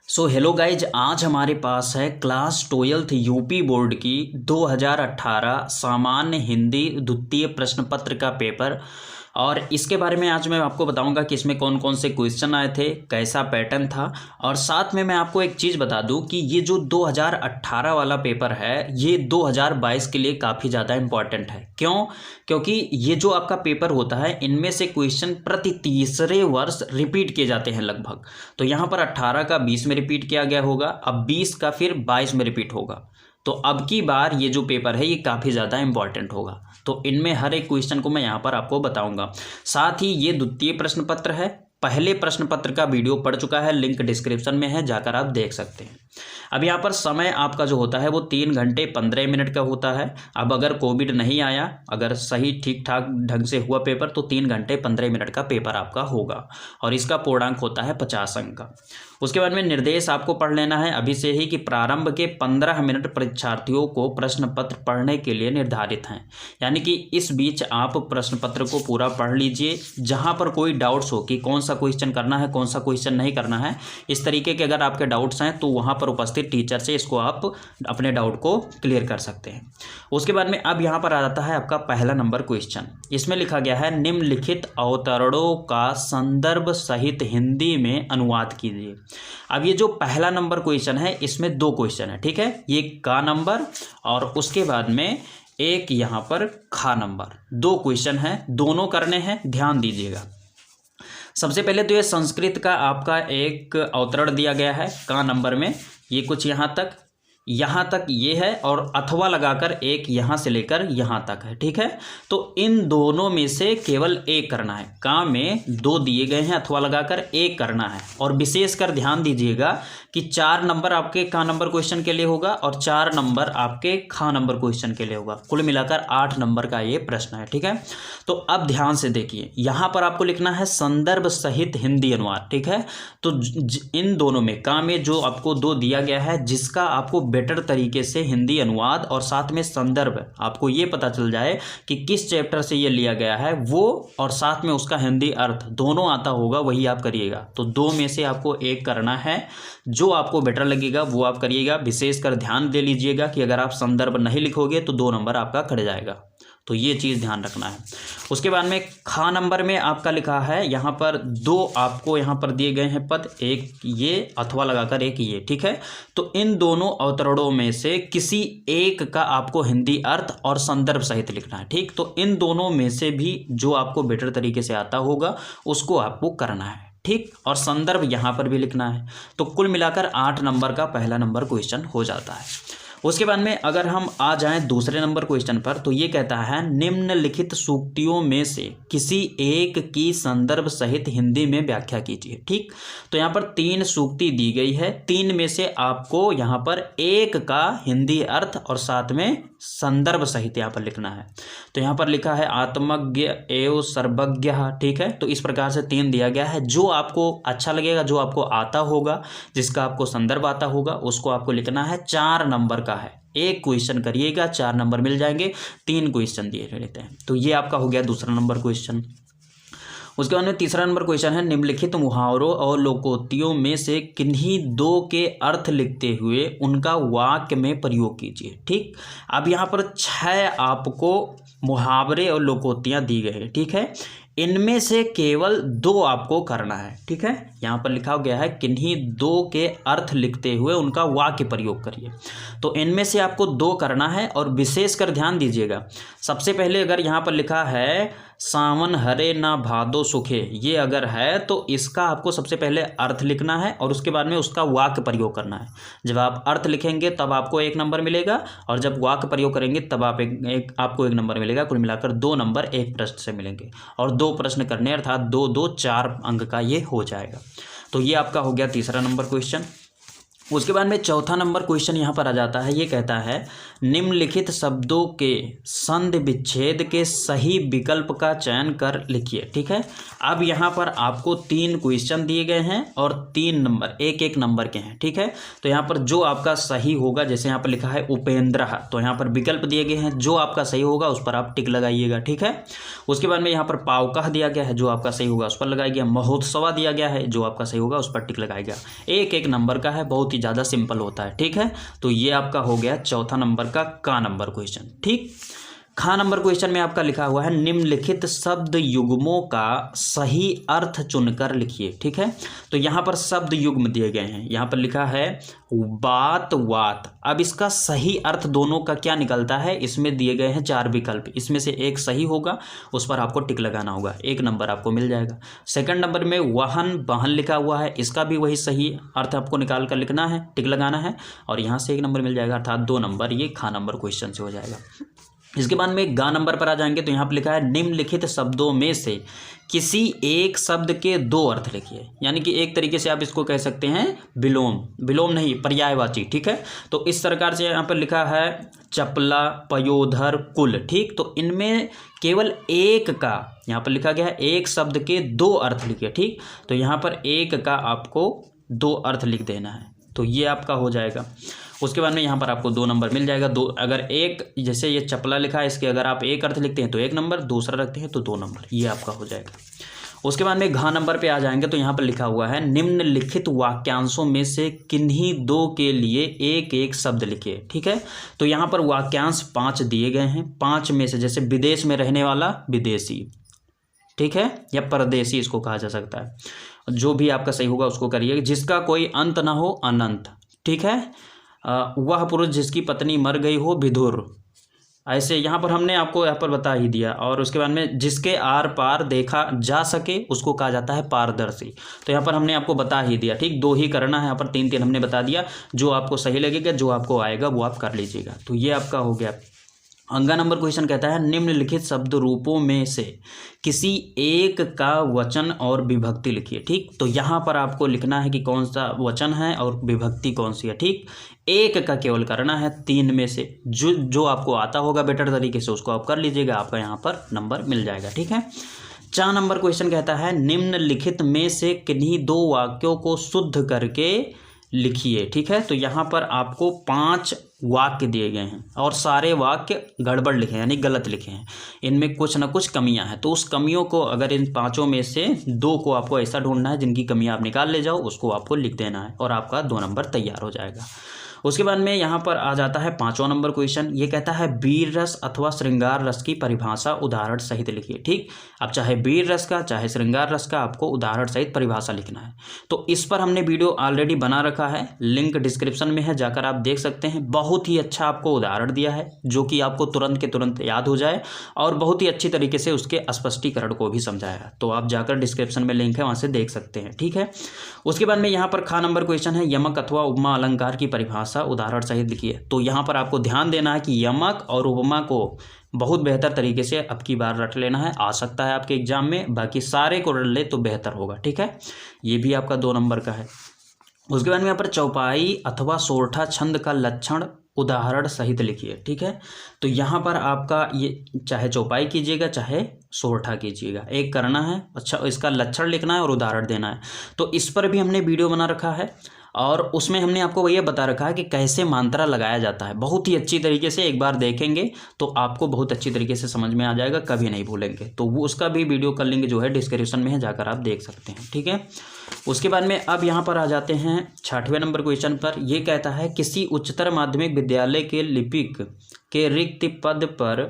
So hello guys, आज हमारे पास है क्लास 12th यूपी बोर्ड की 2018 सामान्य हिंदी द्वितीय प्रश्न पत्र का पेपर। और इसके बारे में आज मैं आपको बताऊंगा कि इसमें कौन कौन से क्वेश्चन आए थे, कैसा पैटर्न था। और साथ में मैं आपको एक चीज़ बता दूं कि ये जो 2018 वाला पेपर है ये 2022 के लिए काफ़ी ज़्यादा इम्पॉर्टेंट है। क्यों? क्योंकि ये जो आपका पेपर होता है इनमें से क्वेश्चन प्रति तीसरे वर्ष रिपीट किए जाते हैं लगभग। तो यहाँ पर 18 का 20 में रिपीट किया गया होगा, अब 20 का फिर 22 में रिपीट होगा। तो अब की बार ये जो पेपर है ये काफ़ी ज़्यादा इंपॉर्टेंट होगा। तो इनमें हर एक क्वेश्चन को मैं यहाँ पर आपको बताऊंगा। साथ ही ये द्वितीय प्रश्न पत्र है, पहले प्रश्न पत्र का वीडियो पड़ चुका है, लिंक डिस्क्रिप्शन में है, जाकर आप देख सकते हैं। अब यहाँ पर समय आपका जो होता है वो 3 घंटे 15 मिनट का होता है। अब अगर कोविड नहीं आया, अगर सही ठीक ठाक ढंग से हुआ पेपर तो 3 घंटे 15 मिनट का पेपर आपका होगा और इसका पूर्णांक होता है 50 अंक का। उसके बाद में निर्देश आपको पढ़ लेना है अभी से ही कि प्रारंभ के 15 मिनट परीक्षार्थियों को प्रश्न पत्र पढ़ने के लिए निर्धारित हैं। यानी कि इस बीच आप प्रश्न पत्र को पूरा पढ़ लीजिए। जहाँ पर कोई डाउट्स हो कि कौन सा क्वेश्चन करना है, कौन सा क्वेश्चन नहीं करना है, इस तरीके के अगर आपके डाउट्स हैं तो वहाँ पर उपस्थित टीचर से इसको आप अपने डाउट को क्लियर कर सकते हैं। उसके बाद में अब यहाँ पर आ जाता है आपका पहला नंबर क्वेश्चन। इसमें लिखा गया है निम्नलिखित अवतरणों का संदर्भ सहित हिंदी में अनुवाद कीजिए। अब ये जो पहला नंबर क्वेश्चन है इसमें 2 क्वेश्चन है, ठीक है। ये का नंबर और उसके बाद में एक यहाँ पर खा नंबर, 2 क्वेश्चन हैं, दोनों करने हैं, ध्यान दीजिएगा। सबसे पहले तो ये संस्कृत का आपका एक अवतरण दिया गया है का नंबर में, ये कुछ यहाँ तक ये है और अथवा लगाकर एक यहाँ से लेकर यहाँ तक है, ठीक है। तो इन दोनों में से केवल एक करना है। का में 2 दिए गए हैं, अथवा लगाकर एक करना है। और विशेषकर ध्यान दीजिएगा कि 4 नंबर आपके का नंबर क्वेश्चन के लिए होगा और 4 नंबर आपके खा नंबर क्वेश्चन के लिए होगा। कुल मिलाकर 8 नंबर का ये प्रश्न है, ठीक है। तो अब ध्यान से देखिए, यहाँ पर आपको लिखना है संदर्भ सहित हिंदी अनुवाद, ठीक है। तो इन दोनों में का में जो आपको 2 दिया गया है जिसका आपको बेटर तरीके से हिंदी अनुवाद और साथ में संदर्भ आपको ये पता चल जाए कि किस चैप्टर से ये लिया गया है वो, और साथ में उसका हिंदी अर्थ दोनों आता होगा, वही आप करिएगा। तो 2 में से आपको एक करना है, जो आपको बेटर लगेगा वो आप करिएगा। विशेषकर ध्यान दे लीजिएगा कि अगर आप संदर्भ नहीं लिखोगे तो 2 नंबर आपका कट जाएगा, तो ये चीज़ ध्यान रखना है। उसके बाद में खा नंबर में आपका लिखा है यहाँ पर 2 आपको यहाँ पर दिए गए हैं पद, एक ये अथवा लगाकर एक ये, ठीक है। तो इन दोनों अवतरणों में से किसी एक का आपको हिंदी अर्थ और संदर्भ सहित लिखना है, ठीक। तो इन दोनों में से भी जो आपको बेटर तरीके से आता होगा उसको आपको करना है, ठीक। और संदर्भ यहाँ पर भी लिखना है। तो कुल मिलाकर 8 नंबर का पहला नंबर क्वेश्चन हो जाता है। उसके बाद में अगर हम आ जाएं दूसरे नंबर क्वेश्चन पर तो ये कहता है निम्नलिखित सूक्तियों में से किसी एक की संदर्भ सहित हिंदी में व्याख्या कीजिए, ठीक। तो यहाँ पर 3 सूक्ति दी गई है, 3 में से आपको यहाँ पर एक का हिंदी अर्थ और साथ में संदर्भ सहित यहाँ पर लिखना है। तो यहाँ पर लिखा है आत्मज्ञ एवं सर्वज्ञ, ठीक है। तो इस प्रकार से 3 दिया गया है। जो आपको अच्छा लगेगा, जो आपको आता होगा, जिसका आपको संदर्भ आता होगा उसको आपको लिखना है। 4 नंबर का है, एक क्वेश्चन करिएगा 4 नंबर मिल जाएंगे, 3 क्वेश्चन दिए रहते हैं। तो ये आपका हो गया दूसरा नंबर क्वेश्चन। उसके बाद में तीसरा नंबर क्वेश्चन है निम्नलिखित मुहावरों और लोकोक्तियों में से किन्हीं 2 के अर्थ लिखते हुए उनका वाक्य में प्रयोग कीजिए, ठीक। अब यहाँ पर 6 आपको मुहावरे और लोकोक्तियाँ दी गई हैं, ठीक है। इनमें से केवल 2 आपको करना है, ठीक है। यहाँ पर लिखा गया है किन्हीं 2 के अर्थ लिखते हुए उनका वाक्य प्रयोग करिए। तो इनमें से आपको 2 करना है और विशेषकर ध्यान दीजिएगा। सबसे पहले अगर यहाँ पर लिखा है सावन हरे ना भादो सुखे, ये अगर है तो इसका आपको सबसे पहले अर्थ लिखना है और उसके बाद में उसका वाक्य प्रयोग करना है। जब आप अर्थ लिखेंगे तब आपको 1 नंबर मिलेगा और जब वाक्य प्रयोग करेंगे तब आप आपको 1 नंबर मिलेगा। कुल मिलाकर 2 नंबर एक प्रश्न से मिलेंगे और 2 प्रश्न करने अर्थात 2 2 4 अंक का ये हो जाएगा। तो ये आपका हो गया तीसरा नंबर क्वेश्चन। उसके बाद में चौथा नंबर क्वेश्चन यहाँ पर आ जाता है। ये कहता है निम्नलिखित शब्दों के संधि विच्छेद के सही विकल्प का चयन कर लिखिए। ठीक है, अब यहाँ पर आपको 3 क्वेश्चन दिए गए हैं और 3 नंबर एक एक नंबर के हैं। ठीक है, तो यहाँ पर जो आपका सही होगा, जैसे यहाँ पर लिखा है उपेंद्र, तो यहाँ पर विकल्प दिए गए हैं, जो आपका सही होगा उस पर आप टिक लगाइएगा। ठीक है, उसके बाद में यहाँ पर पावकह दिया गया है, जो आपका सही होगा उस पर लगाइएगा। महोत्सवा दिया गया है, जो आपका सही होगा उस पर टिक लगाइएगा। एक एक नंबर का है, बहुत ही ज़्यादा सिंपल होता है। ठीक है, तो ये आपका हो गया चौथा नंबर का नंबर क्वेश्चन। ठीक, खा नंबर क्वेश्चन में आपका लिखा हुआ है निम्नलिखित शब्द युग्मों का सही अर्थ चुनकर लिखिए। ठीक है, तो यहाँ पर शब्द युग्म दिए गए हैं। यहाँ पर लिखा है बात वात। अब इसका सही अर्थ दोनों का क्या निकलता है, इसमें दिए गए हैं 4 विकल्प, इसमें से एक सही होगा, उस पर आपको टिक लगाना होगा, 1 नंबर आपको मिल जाएगा। सेकंड नंबर में वाहन बहन लिखा हुआ है, इसका भी वही सही अर्थ आपको निकाल कर लिखना है, टिक लगाना है, और यहाँ से 1 नंबर मिल जाएगा, अर्थात 2 नंबर ये खा नंबर क्वेश्चन से हो जाएगा। इसके बाद में गा नंबर पर आ जाएंगे, तो यहाँ पर लिखा है निम्नलिखित शब्दों में से किसी एक शब्द के 2 अर्थ लिखिए। यानी कि एक तरीके से आप इसको कह सकते हैं विलोम नहीं, पर्यायवाची। ठीक है, तो इस प्रकार से यहाँ पर लिखा है चपला, पयोधर, कुल। ठीक, तो इनमें केवल एक का यहाँ पर लिखा गया है, एक शब्द के 2 अर्थ लिखिए। ठीक, तो यहाँ पर एक का आपको 2 अर्थ लिख देना है, तो ये आपका हो जाएगा। उसके बाद में यहाँ पर आपको 2 नंबर मिल जाएगा। 2 अगर एक, जैसे ये चपला लिखा है, इसके अगर आप एक अर्थ लिखते हैं तो 1 नंबर, दूसरा रखते हैं तो 2 नंबर, ये आपका हो जाएगा। उसके बाद में घा नंबर पे आ जाएंगे, तो यहाँ पर लिखा हुआ है निम्नलिखित वाक्यांशों में से किन्हीं 2 के लिए एक एक शब्द लिखिए। ठीक है, तो यहाँ पर वाक्यांश 5 दिए गए हैं। 5 में से जैसे विदेश में रहने वाला विदेशी, ठीक है, या परदेशी इसको कहा जा सकता है। जो भी आपका सही होगा उसको करिए। जिसका कोई अंत ना हो, अनंत। ठीक है, वह पुरुष जिसकी पत्नी मर गई हो, विधुर। ऐसे यहाँ पर हमने आपको यहाँ पर बता ही दिया। और उसके बाद में जिसके आर पार देखा जा सके उसको कहा जाता है पारदर्शी। तो यहाँ पर हमने आपको बता ही दिया। ठीक, 2 ही करना है, यहाँ पर 3 हमने बता दिया। जो आपको सही लगेगा, जो आपको आएगा वो आप कर लीजिएगा। तो ये आपका हो गया। अंगा नंबर क्वेश्चन कहता है निम्नलिखित शब्द रूपों में से किसी एक का वचन और विभक्ति लिखिए। ठीक, तो यहाँ पर आपको लिखना है कि कौन सा वचन है और विभक्ति कौन सी है। ठीक, एक का केवल करना है, 3 में से जो आपको आता होगा बेटर तरीके से उसको आप कर लीजिएगा, आपका यहाँ पर नंबर मिल जाएगा। ठीक है, 4 नंबर क्वेश्चन कहता है निम्नलिखित में से किन्हीं 2 वाक्यों को शुद्ध करके लिखिए। ठीक है, तो यहाँ पर आपको 5 वाक्य दिए गए हैं और सारे वाक्य गड़बड़ लिखे हैं, यानी गलत लिखे हैं। इनमें कुछ ना कुछ कमियां हैं, तो उस कमियों को, अगर इन 5 में से 2 को आपको ऐसा ढूंढना है जिनकी कमियां आप निकाल ले जाओ, उसको आपको लिख देना है और आपका 2 नंबर तैयार हो जाएगा। उसके बाद में यहाँ पर आ जाता है 5वां नंबर क्वेश्चन। ये कहता है वीर रस अथवा श्रृंगार रस की परिभाषा उदाहरण सहित लिखिए। ठीक, अब चाहे वीर रस का चाहे श्रृंगार रस का आपको उदाहरण सहित परिभाषा लिखना है। तो इस पर हमने वीडियो ऑलरेडी बना रखा है, लिंक डिस्क्रिप्शन में है, जाकर आप देख सकते हैं। बहुत ही अच्छा आपको उदाहरण दिया है जो कि आपको तुरंत के तुरंत याद हो जाए और बहुत ही अच्छी तरीके से उसके स्पष्टीकरण को भी समझाया। तो आप जाकर डिस्क्रिप्शन में लिंक है, वहाँ से देख सकते हैं। ठीक है, उसके बाद में यहाँ पर खा नंबर क्वेश्चन है यमक अथवा उपमा अलंकार की परिभाषा उदाहरण सहित लिखिए। तो यहाँ पर आपको ध्यान देना है कि यमक और उपमा को बहुत बेहतर तरीके से अब की बार रट लेना है, आ सकता है आपके एग्जाम में, बाकी सारे को रट ले तो बेहतर होगा। ठीक है, ये भी आपका 2 नंबर का है। उसके बाद में यहाँ पर चौपाई अथवा सोरठा छंद का लक्षण उदाहरण सहित लिखिए। ठीक है, तो यहाँ पर आपका ये चाहे चौपाई कीजिएगा चाहे सोरठा कीजिएगा, एक करना है। अच्छा, इसका लक्षण लिखना है और उदाहरण देना है। तो इस पर भी हमने वीडियो बना रखा है और उसमें हमने आपको ये बता रखा है कि कैसे मात्रा लगाया जाता है। बहुत ही अच्छी तरीके से एक बार देखेंगे तो आपको बहुत अच्छी तरीके से समझ में आ जाएगा, कभी नहीं भूलेंगे। तो वो उसका भी वीडियो का लिंक जो है डिस्क्रिप्शन में है, जाकर आप देख सकते हैं। ठीक है, उसके बाद में अब यहाँ पर आ जाते हैं 6वें नंबर क्वेश्चन पर। यह कहता है किसी उच्चतर माध्यमिक विद्यालय के लिपिक के रिक्त पद पर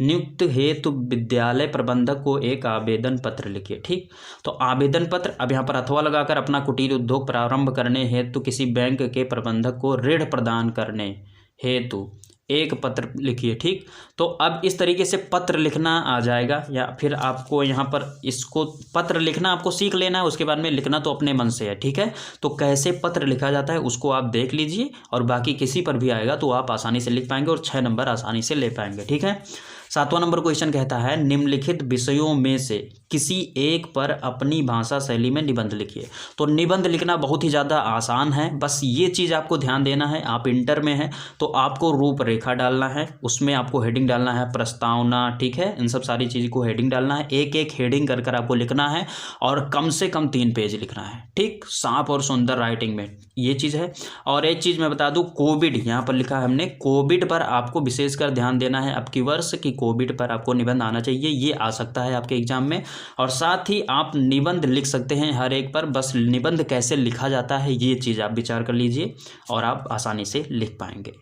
नियुक्त हेतु विद्यालय प्रबंधक को एक आवेदन पत्र लिखिए। ठीक, तो आवेदन पत्र, अब यहाँ पर अथवा लगाकर अपना कुटीर उद्योग प्रारंभ करने हेतु किसी बैंक के प्रबंधक को ऋण प्रदान करने हेतु एक पत्र लिखिए। ठीक, तो अब इस तरीके से पत्र लिखना आ जाएगा, या फिर आपको यहाँ पर इसको पत्र लिखना आपको सीख लेना है, उसके बाद में लिखना तो अपने मन से है। ठीक है, तो कैसे पत्र लिखा जाता है उसको आप देख लीजिए, और बाकी किसी पर भी आएगा तो आप आसानी से लिख पाएंगे और 6 नंबर आसानी से ले पाएंगे। ठीक है, 7वां नंबर क्वेश्चन कहता है निम्नलिखित विषयों में से किसी एक पर अपनी भाषा शैली में निबंध लिखिए। तो निबंध लिखना बहुत ही ज़्यादा आसान है, बस ये चीज़ आपको ध्यान देना है। आप इंटर में हैं तो आपको रूपरेखा डालना है, उसमें आपको हेडिंग डालना है, प्रस्तावना, ठीक है, इन सब सारी चीज़ को हेडिंग डालना है। एक एक हेडिंग कर आपको लिखना है और कम से कम 3 पेज लिखना है, ठीक, साफ और सुंदर राइटिंग में, ये चीज़ है। और एक चीज़ मैं बता दूं, कोविड यहाँ पर लिखा है हमने, कोविड पर आपको विशेषकर ध्यान देना है अब की वर्ष कि कोविड पर आपको निबंध आना चाहिए, ये आ सकता है आपके एग्जाम में। और साथ ही आप निबंध लिख सकते हैं हर एक पर, बस निबंध कैसे लिखा जाता है ये चीज़ आप विचार कर लीजिए और आप आसानी से लिख पाएंगे।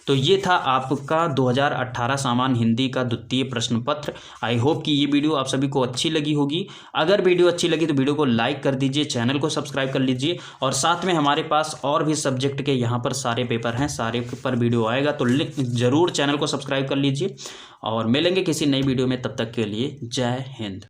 तो ये था आपका 2018 सामान्य हिंदी का द्वितीय प्रश्न पत्र। आई होप कि ये वीडियो आप सभी को अच्छी लगी होगी। अगर वीडियो अच्छी लगी तो वीडियो को लाइक कर दीजिए, चैनल को सब्सक्राइब कर लीजिए और साथ में हमारे पास और भी सब्जेक्ट के यहाँ पर सारे पेपर हैं, सारे पर वीडियो आएगा, तो ज़रूर चैनल को सब्सक्राइब कर लीजिए और मिलेंगे किसी नई वीडियो में। तब तक के लिए जय हिंद।